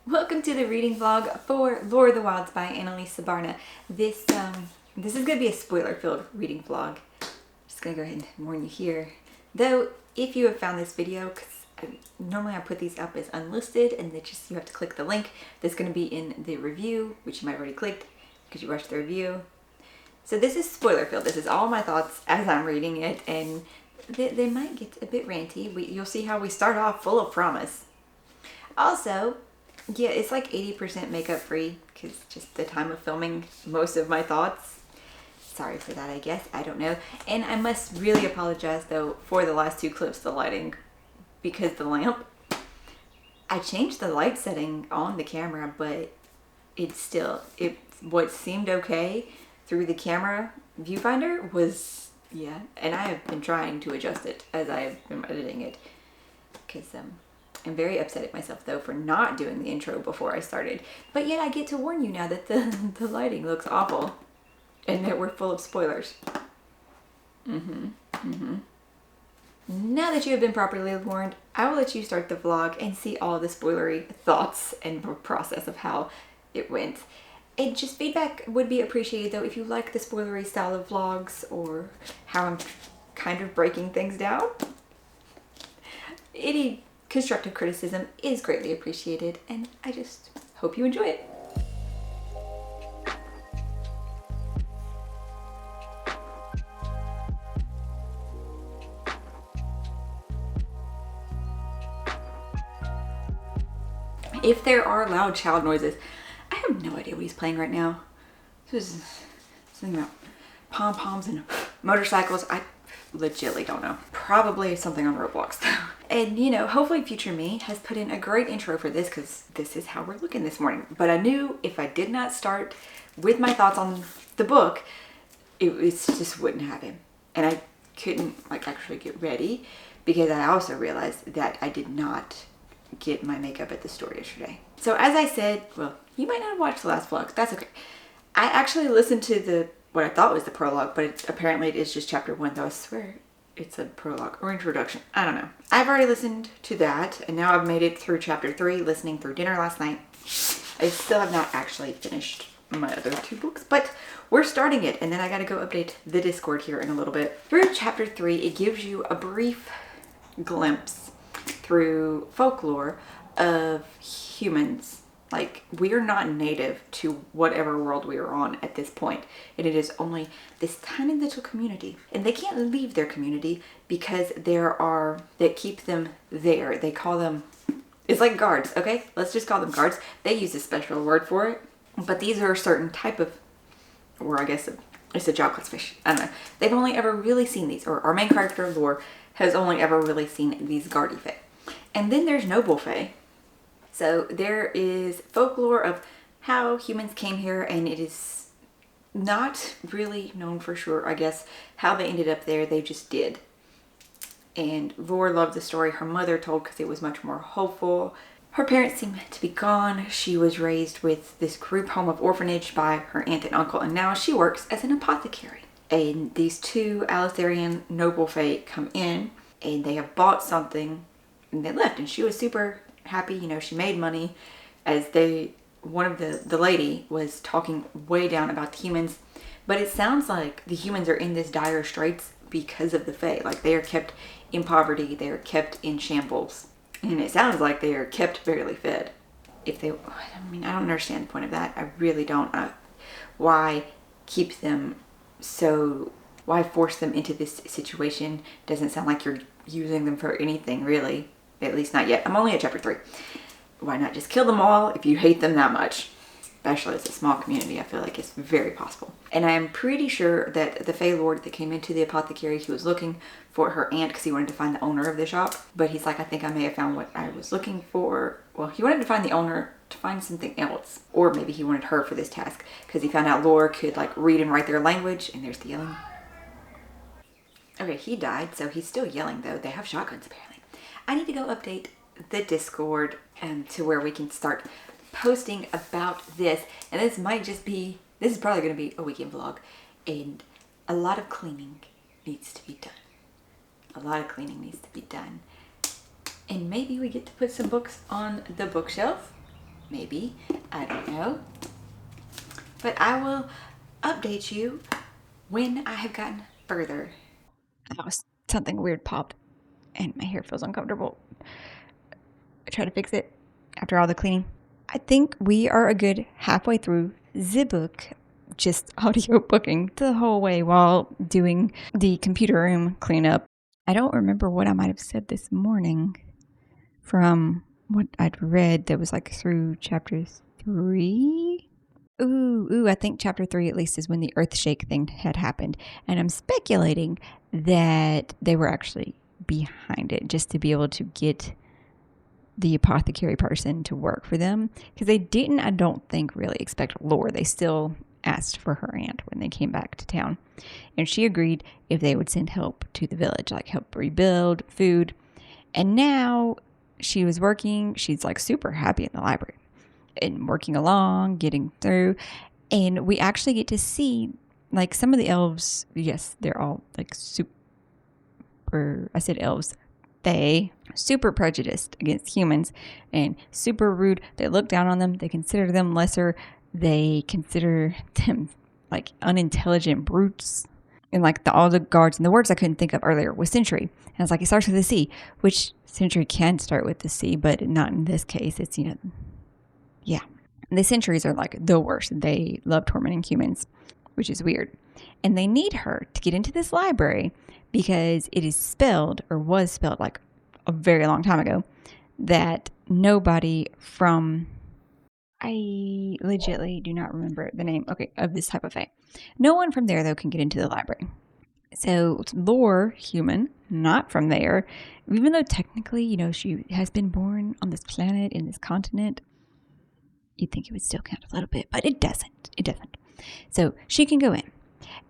Welcome to the reading vlog for Lore of the Wilds by Annalise Sabarna. This is going to be a spoiler-filled reading vlog. Just going to go ahead and warn you here. Though, if you have found this video, because normally I put these up as unlisted, and you have to click the link that's going to be in the review, which you might have already clicked because you watched the review. So this is spoiler-filled. This is all my thoughts as I'm reading it, and they might get a bit ranty. You'll see how we start off full of promise. Also, yeah, it's like 80% makeup free because just the time of filming most of my thoughts. Sorry for that, I guess. I don't know. And I must really apologize though for the last two clips, the lighting, because the lamp, I changed the light setting on the camera, but what seemed okay through the camera viewfinder was, yeah. And I have been trying to adjust it as I've been editing it because, I'm very upset at myself though for not doing the intro before I started. But yet I get to warn you now that the lighting looks awful and that we're full of spoilers. Now that you have been properly warned, I will let you start the vlog and see all the spoilery thoughts and process of how it went. And just feedback would be appreciated though if you like the spoilery style of vlogs or how I'm kind of breaking things down. Any constructive criticism is greatly appreciated, and I just hope you enjoy it. If there are loud child noises, I have no idea what he's playing right now. This is something about pom-poms and motorcycles. I legitimately don't know. Probably something on Roblox though. And you know, hopefully future me has put in a great intro for this because this is how we're looking this morning. But I knew if I did not start with my thoughts on the book, it just wouldn't happen. And I couldn't actually get ready because I also realized that I did not get my makeup at the store yesterday. So as I said, well, you might not have watched the last vlog. That's okay. I actually listened to what I thought was the prologue, but apparently it is just chapter 1, though I swear it's a prologue or introduction. I don't know. I've already listened to that, and now I've made it through chapter 3, listening through dinner last night. I still have not actually finished my other 2 books, but we're starting it, and then I gotta go update the Discord here in a little bit. Through chapter 3, it gives you a brief glimpse through folklore of humans. Like, we are not native to whatever world we are on at this point. And it is only this tiny little community. And they can't leave their community because that keep them there. They call them, it's like guards, okay? Let's just call them guards. They use a special word for it. But these are a certain type of, or I guess it's a job classification. I don't know. They've only ever really seen these, or our main character, Lore, has only ever really seen these guardy fae. And then there's noble fae. So there is folklore of how humans came here, and it is not really known for sure, I guess, how they ended up there. They just did. And Lore loved the story her mother told because it was much more hopeful. Her parents seem to be gone. She was raised with this group home of orphanage by her aunt and uncle, and now she works as an apothecary. And these 2 Aletharian noble fae come in, and they have bought something, and they left, and she was super happy. You know, she made money as one of the lady was talking way down about the humans, but it sounds like the humans are in this dire straits because of the fae. Like, they are kept in poverty, they are kept in shambles, and it sounds like they are kept barely fed. I don't understand the point of that. I really don't. Why keep them why force them into this situation? Doesn't sound like you're using them for anything really. At least not yet. I'm only at chapter 3. Why not just kill them all if you hate them that much? Especially as a small community, I feel like it's very possible. And I am pretty sure that the Fey Lord that came into the apothecary, he was looking for her aunt because he wanted to find the owner of the shop. But he's like, I think I may have found what I was looking for. Well, he wanted to find the owner to find something else. Or maybe he wanted her for this task because he found out Lore could read and write their language. And there's the yelling. Okay, he died, so he's still yelling though. They have shotguns apparently. I need to go update the Discord to where we can start posting about this. And this is probably going to be a weekend vlog. And a lot of cleaning needs to be done. And maybe we get to put some books on the bookshelf. Maybe. I don't know. But I will update you when I have gotten further. That was something weird popped and my hair feels uncomfortable. I try to fix it after all the cleaning. I think we are a good halfway through the book, just audio booking the whole way while doing the computer room cleanup. I don't remember what I might have said this morning from what I'd read that was like through chapter 3. I think chapter 3 at least is when the earthshake thing had happened. And I'm speculating that they were actually behind it just to be able to get the apothecary person to work for them. Because they didn't, I don't think, really expect Lore. They still asked for her aunt when they came back to town. And she agreed if they would send help to the village, like help rebuild, food. And now she was working, she's like super happy in the library and working along, getting through. And we actually get to see like some of the elves. Yes, they're all like super, I said elves, they super prejudiced against humans and super rude. They look down on them. They consider them lesser. They consider them like unintelligent brutes. And like all the guards, and the words I couldn't think of earlier was century. And I was like, it starts with a C, which century can start with the C, but not in this case. It's, yeah. The centuries are like the worst. They love tormenting humans, which is weird. And they need her to get into this library because it is spelled, or was spelled like a very long time ago, that nobody from, I legitimately do not remember the name, of this type of fae. No one from there, though, can get into the library. So Lore, human, not from there, even though technically, she has been born on this planet, in this continent, you'd think it would still count a little bit, but it doesn't. It doesn't. So she can go in.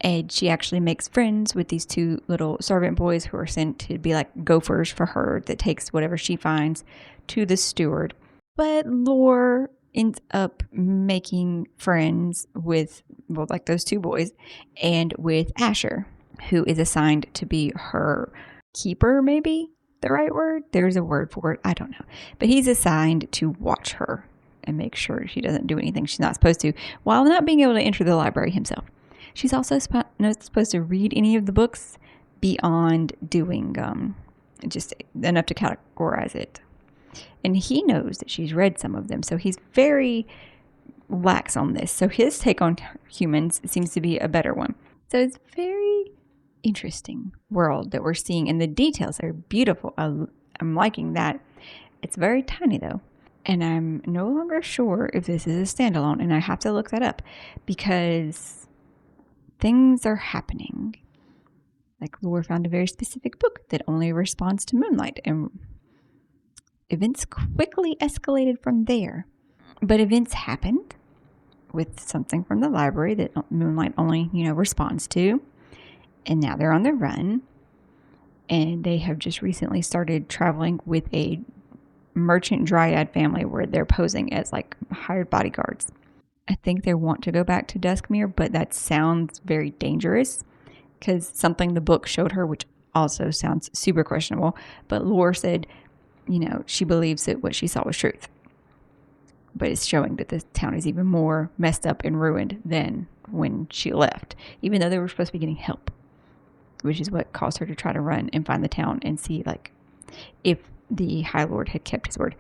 And she actually makes friends with these two little servant boys who are sent to be like gophers for her that takes whatever she finds to the steward. But Lore ends up making friends with, like those two boys, and with Asher, who is assigned to be her keeper, maybe the right word. There's a word for it. I don't know. But he's assigned to watch her and make sure she doesn't do anything she's not supposed to, while not being able to enter the library himself. She's also not supposed to read any of the books beyond doing just enough to categorize it. And he knows that she's read some of them, so he's very lax on this. So his take on humans seems to be a better one. So it's a very interesting world that we're seeing, and the details are beautiful. I'm liking that. It's very tiny, though. And I'm no longer sure if this is a standalone, and I have to look that up because things are happening. Like Lore found a very specific book that only responds to moonlight, and events quickly escalated from there. But events happened with something from the library that moonlight only, responds to. And now they're on the run. And they have just recently started traveling with a merchant dryad family where they're posing as like hired bodyguards. I think they want to go back to Duskmere, but that sounds very dangerous because something the book showed her, which also sounds super questionable. But Lore said, she believes that what she saw was truth. But it's showing that this town is even more messed up and ruined than when she left, even though they were supposed to be getting help, which is what caused her to try to run and find the town and see, like, if the High Lord had kept his word.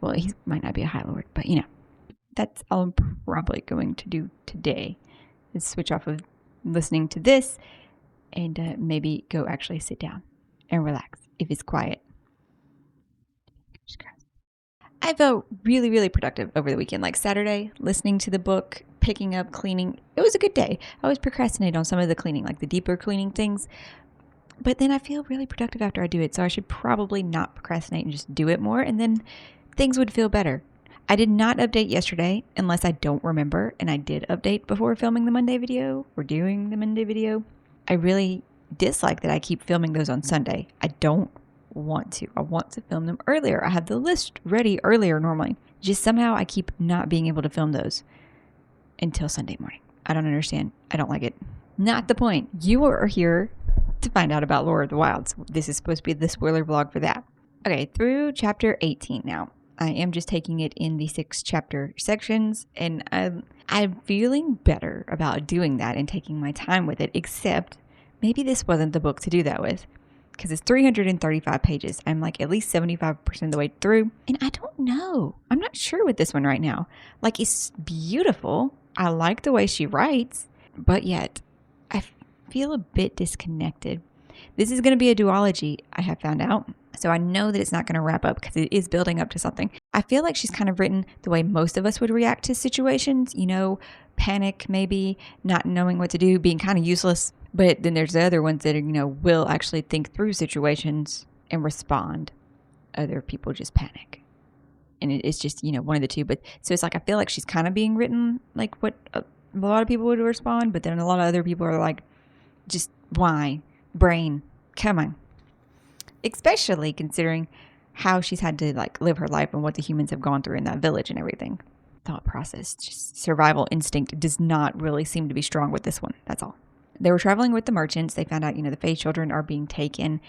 Well, he might not be a High Lord, but, that's all I'm probably going to do today, is switch off of listening to this and maybe go actually sit down and relax if it's quiet. I felt really, really productive over the weekend. Like Saturday, listening to the book, picking up, cleaning. It was a good day. I always procrastinate on some of the cleaning, like the deeper cleaning things. But then I feel really productive after I do it. So I should probably not procrastinate and just do it more. And then things would feel better. I did not update yesterday unless I don't remember. And I did update before filming the Monday video or doing the Monday video. I really dislike that I keep filming those on Sunday. I don't want to. I want to film them earlier. I have the list ready earlier normally. Just somehow I keep not being able to film those until Sunday morning. I don't understand. I don't like it. Not the point. You are here to find out about Lore of the Wilds. This is supposed to be the spoiler vlog for that. Okay, through chapter 18 now. I am just taking it in the 6-chapter sections, and I'm feeling better about doing that and taking my time with it, except maybe this wasn't the book to do that with, because it's 335 pages. I'm like at least 75% of the way through, and I don't know. I'm not sure with this one right now. Like, it's beautiful. I like the way she writes, but yet I feel a bit disconnected. This is going to be a duology, I have found out. So I know that it's not going to wrap up because it is building up to something. I feel like she's kind of written the way most of us would react to situations, panic maybe, not knowing what to do, being kind of useless. But then there's the other ones that are, will actually think through situations and respond. Other people just panic. And it's just, one of the two. But so it's like, I feel like she's kind of being written like what a lot of people would respond. But then a lot of other people are like, just why? Brain, come on. Especially considering how she's had to live her life and what the humans have gone through in that village and everything. Thought process, just survival instinct does not really seem to be strong with this one. That's all. They were traveling with the merchants. They found out, the Fae children are being taken,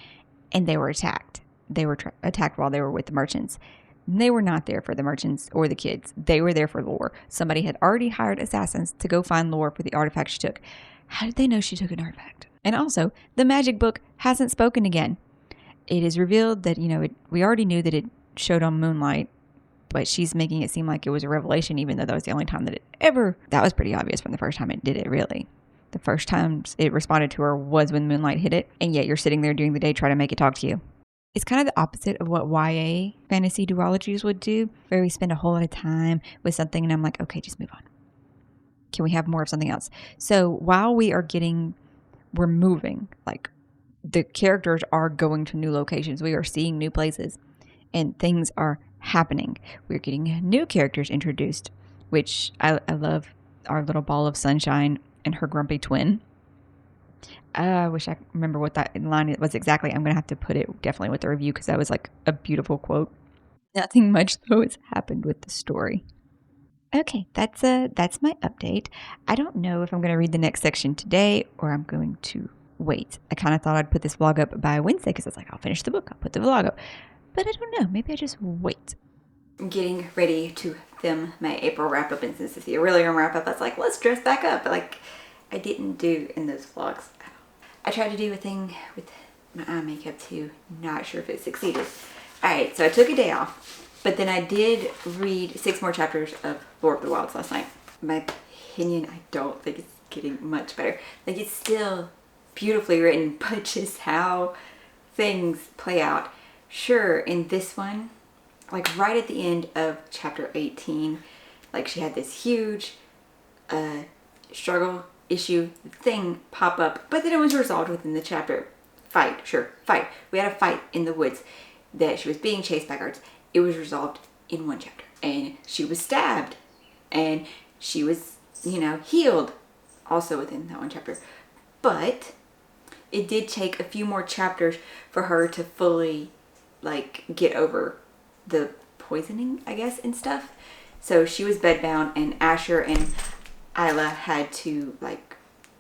and they were attacked. They were attacked while they were with the merchants. They were not there for the merchants or the kids. They were there for lore. Somebody had already hired assassins to go find lore for the artifact she took. How did they know she took an artifact? And also, the magic book hasn't spoken again. It is revealed that, we already knew that it showed on Moonlight, but she's making it seem like it was a revelation, even though that was the only time that that was pretty obvious from the first time it did it, really. The first time it responded to her was when Moonlight hit it, and yet you're sitting there during the day trying to make it talk to you. It's kind of the opposite of what YA fantasy duologies would do, where we spend a whole lot of time with something, and I'm like, okay, just move on. Can we have more of something else? So while we're moving, the characters are going to new locations. We are seeing new places and things are happening. We're getting new characters introduced, which I love. Our little ball of sunshine and her grumpy twin. I wish I remember what that line was exactly. I'm going to have to put it definitely with the review because that was a beautiful quote. Nothing much though has happened with the story. Okay, that's my update. I don't know if I'm going to read the next section today or I'm going to wait. I kind of thought I'd put this vlog up by Wednesday because I was like, I'll finish the book, I'll put the vlog up. But I don't know, maybe I just wait. I'm getting ready to film my April wrap up, and since it's the earlier wrap up, I was like, let's dress back up. But I didn't do in those vlogs. I tried to do a thing with my eye makeup too. Not sure if it succeeded. Alright, so I took a day off, but then I did read 6 more chapters of Lore of the Wilds last night. My opinion, I don't think it's getting much better. It's still beautifully written, but just how things play out. Sure, in this one, right at the end of chapter 18, she had this huge struggle issue thing pop up, but then it was resolved within the chapter. Fight. We had a fight in the woods that she was being chased by guards. It was resolved in one chapter, and she was stabbed, and she was, healed also within that one chapter. But it did take a few more chapters for her to fully get over the poisoning, I guess, and stuff. So she was bedbound, and Asher and Isla had to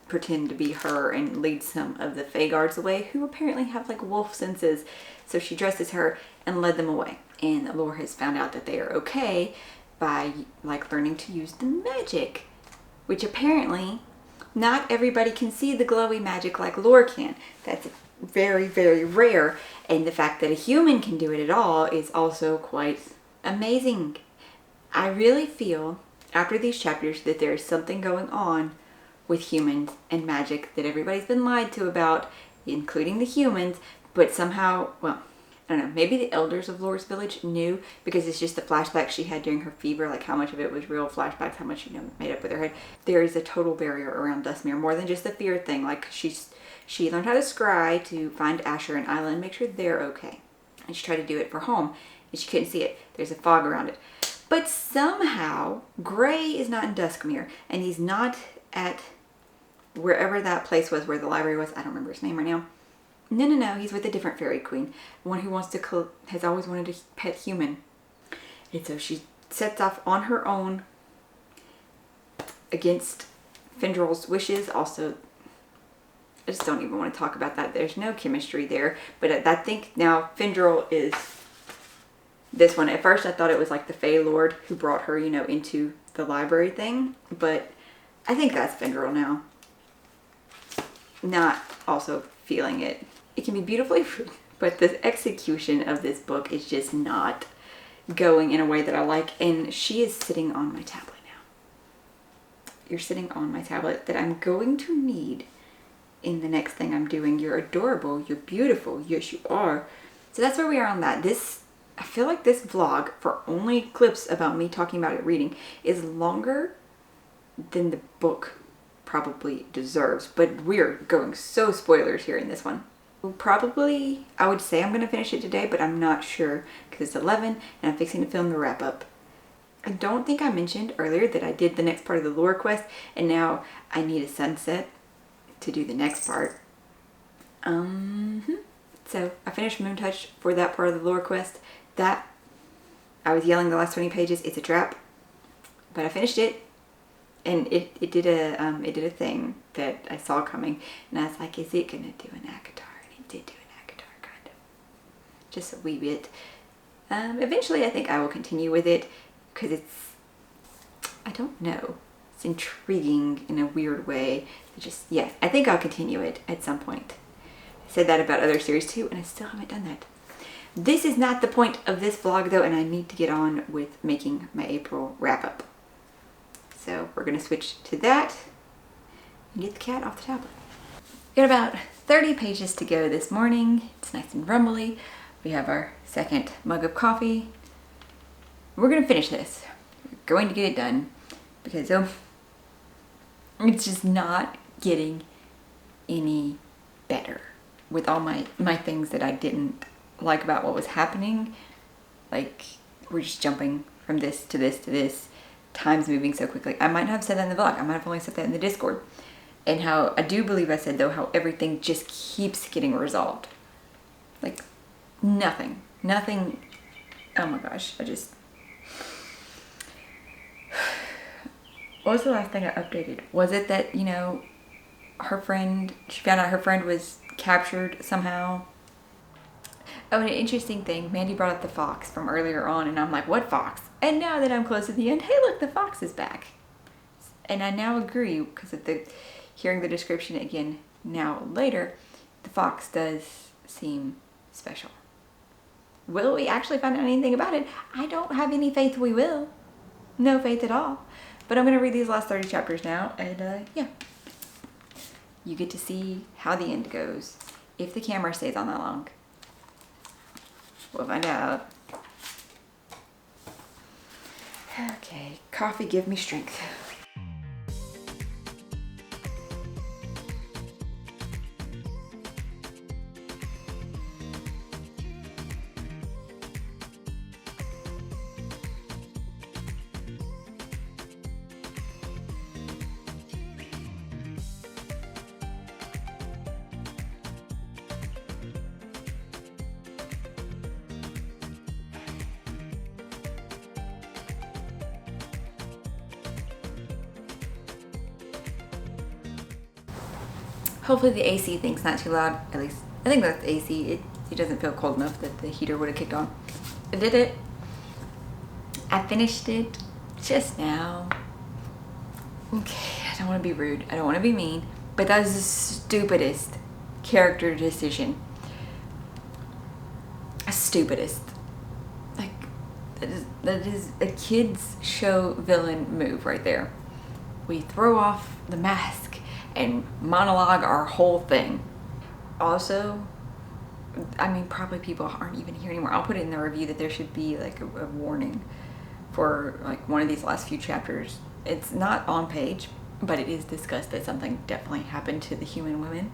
pretend to be her and lead some of the Fae guards away, who apparently have wolf senses. So she dressed as her and led them away. And Lore has found out that they are okay by learning to use the magic, which apparently not everybody can see the glowy magic like Lore can. That's very, very rare. And the fact that a human can do it at all is also quite amazing. I really feel after these chapters that there's something going on with humans and magic that everybody's been lied to about, including the humans, but somehow, well, I don't know, maybe the elders of Lore's village knew because it's just the flashbacks she had during her fever, how much of it was real flashbacks, how much, made up with her head. There is a total barrier around Dustmere, more than just the fear thing. She learned how to scry to find Asher and Isla and make sure they're okay. And she tried to do it for home, and she couldn't see it. There's a fog around it. But somehow, Gray is not in Duskmere, and he's not at wherever that place was where the library was. I don't remember his name right now. No, he's with a different fairy queen. One who has always wanted a pet human. And so she sets off on her own against Findrel's wishes. Also, I just don't even want to talk about that. There's no chemistry there. But I think now Findrel is this one. At first I thought it was like the Fey Lord who brought her, you know, into the library thing, but I think that's Vendrell now. Not also feeling it. It can be beautifully written, but the execution of this book is just not going in a way that I like, and she is sitting on my tablet now. You're sitting on my tablet that I'm going to need in the next thing I'm doing. You're adorable, you're beautiful, yes you are. So that's where we are on that. I feel like this vlog, for only clips about me talking about it reading, is longer than the book probably deserves, but we're going so spoilers here in this one. Probably, I would say I'm going to finish it today, but I'm not sure because it's 11 and I'm fixing to film the wrap up. I don't think I mentioned earlier that I did the next part of the lore quest, and now I need a sunset to do the next part. So I finished Moontouch for that part of the lore quest. That, I was yelling the last 20 pages, it's a trap, but I finished it, and it did a thing that I saw coming, and I was like, is it gonna do an ACOTAR? And it did do an ACOTAR, kind of, just a wee bit. Eventually I think I will continue with it, because I don't know, it's intriguing in a weird way. Yeah, I think I'll continue it at some point. I said that about other series too, and I still haven't done that. This is not the point of this vlog though, and I need to get on with making my April wrap up. So we're gonna switch to that and get the cat off the tablet. Got about 30 pages to go this morning. It's nice and rumbly. We have our second mug of coffee. We're gonna finish this. We're going to get it done because it's just not getting any better with all my things that I didn't like about what was happening. Like, we're just jumping from this to this to this. Time's moving so quickly. I might not have said that in the vlog. I might have only said that in the Discord. And how, I do believe I said though, how everything just keeps getting resolved. Like, nothing. Oh my gosh, what was the last thing I updated? Was it that, you know, she found out her friend was captured somehow? Oh, and an interesting thing, Mandy brought up the fox from earlier on, and I'm like, what fox? And now that I'm close to the end, hey look, the fox is back. And I now agree, because of hearing the description again now later, the fox does seem special. Will we actually find out anything about it? I don't have any faith we will. No faith at all. But I'm going to read these last 30 chapters now, and yeah. You get to see how the end goes, if the camera stays on that long. We'll find out. Okay, coffee give me strength. Hopefully the AC thing's not too loud. At least, I think that's the AC. It doesn't feel cold enough that the heater would have kicked on. I did it. I finished it just now. Okay, I don't want to be rude. I don't want to be mean. But that is the stupidest character decision. Stupidest. Like, that is a kid's show villain move right there. We throw off the mask and monologue our whole thing. Also, I mean, probably people aren't even here anymore. I'll put it in the review that there should be like a warning for like one of these last few chapters. It's not on page, but it is discussed that something definitely happened to the human women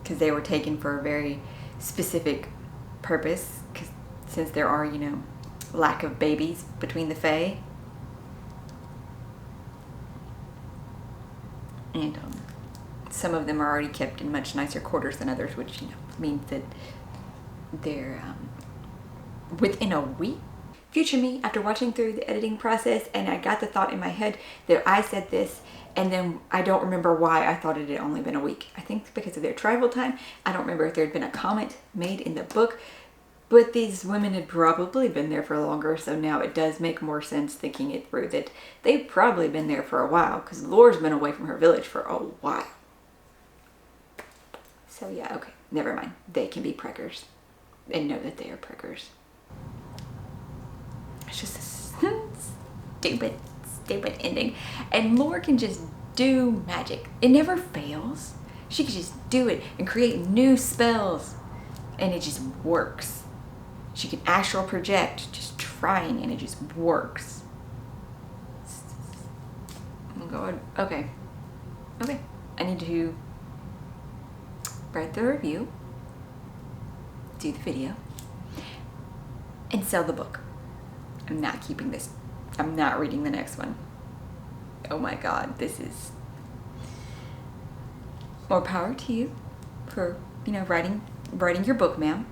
because they were taken for a very specific purpose, since there are, you know, lack of babies between the Fae. And some of them are already kept in much nicer quarters than others, which, you know, means that they're within a week. Future me, after watching through the editing process, and I got the thought in my head that I said this, and then I don't remember why I thought it had only been a week. I think because of their travel time. I don't remember if there had been a comment made in the book, But these women had probably been there for longer, so now it does make more sense thinking it through that they've probably been there for a while, because Laura's been away from her village for a while. So yeah, okay, never mind. They can be preggers and know that they are preggers. It's just a stupid ending. And Laura can just do magic. It never fails. She can just do it and create new spells, and it just works. She can astral project, just trying, and it just works. Oh God. Okay. I need to write the review, do the video, and sell the book. I'm not keeping this. I'm not reading the next one. Oh my God, this is more power to you for, writing your book, ma'am.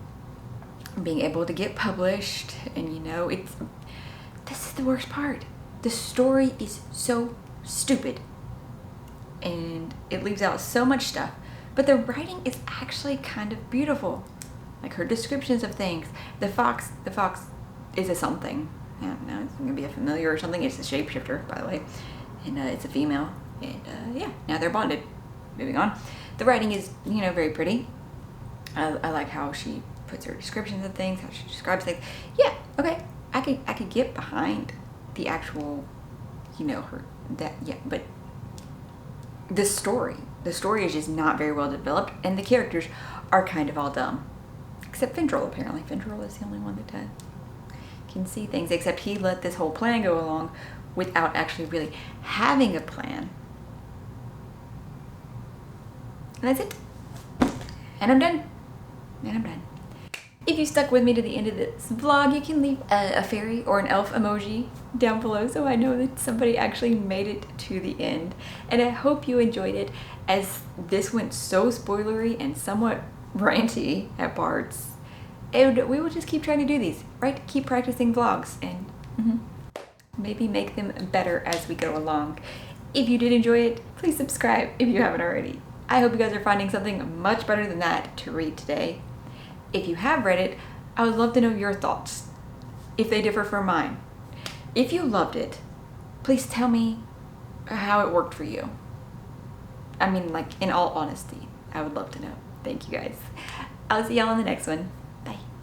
Being able to get published, and this is the worst part. The story is so stupid and it leaves out so much stuff, but the writing is actually kind of beautiful. Like her descriptions of things. The fox is a something. I don't know, it's gonna be a familiar or something. It's a shapeshifter, by the way, and it's a female, and now they're bonded. Moving on. The writing is, very pretty. I like how she puts her descriptions of things, how she describes things. Yeah, okay, I could get behind the actual, but the story is just not very well developed, and the characters are kind of all dumb, except Findrel. Apparently Findrel is the only one that can see things, except he let this whole plan go along without actually really having a plan. And that's it. And I'm done. If you stuck with me to the end of this vlog, you can leave a fairy or an elf emoji down below so I know that somebody actually made it to the end. And I hope you enjoyed it, as this went so spoilery and somewhat ranty at parts. And we will just keep trying to do these, right? Keep practicing vlogs and maybe make them better as we go along. If you did enjoy it, please subscribe if you haven't already. I hope you guys are finding something much better than that to read today. If you have read it, I would love to know your thoughts, if they differ from mine. If you loved it, please tell me how it worked for you. I mean, like, in all honesty, I would love to know. Thank you guys. I'll see y'all in the next one.